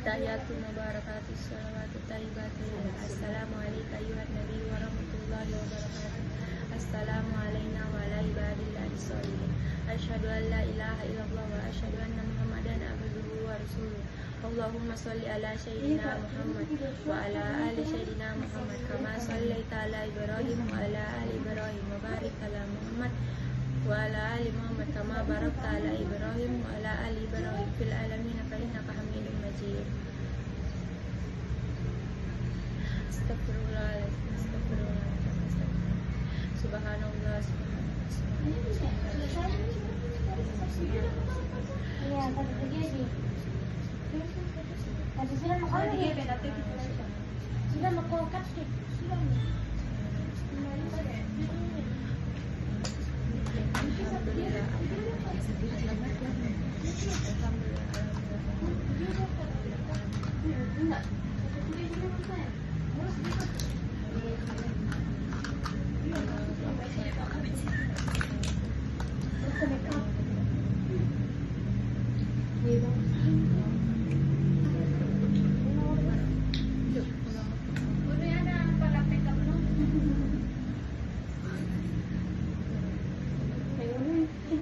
Tahiyatun wa barakatuh salawatu tayyibatu. Assalamu alayka ayuhan nabi wa rahmatullahi wa barakatuh. Assalamu alayna wa ala ibadillahi sholihin. Asyhadu an la ilaha illallah wa asyhadu anna Muhammadan abduhu wa rasuluh. Allahumma sholli ala sayyidina Muhammad wa ala ali sayyidina Muhammad kama shallaita ala Ibrahim wa ala ali Ibrahim wa barik ala Muhammad wa ala ali Muhammad kama barakta ala Ibrahim wa ala ali Ibrahim fil alamin innaka Hamidum Majid. Astagfirullahaladzim, astagfirullahaladzim. Subhanallah, sudah mau cut sih. Alhamdulillah.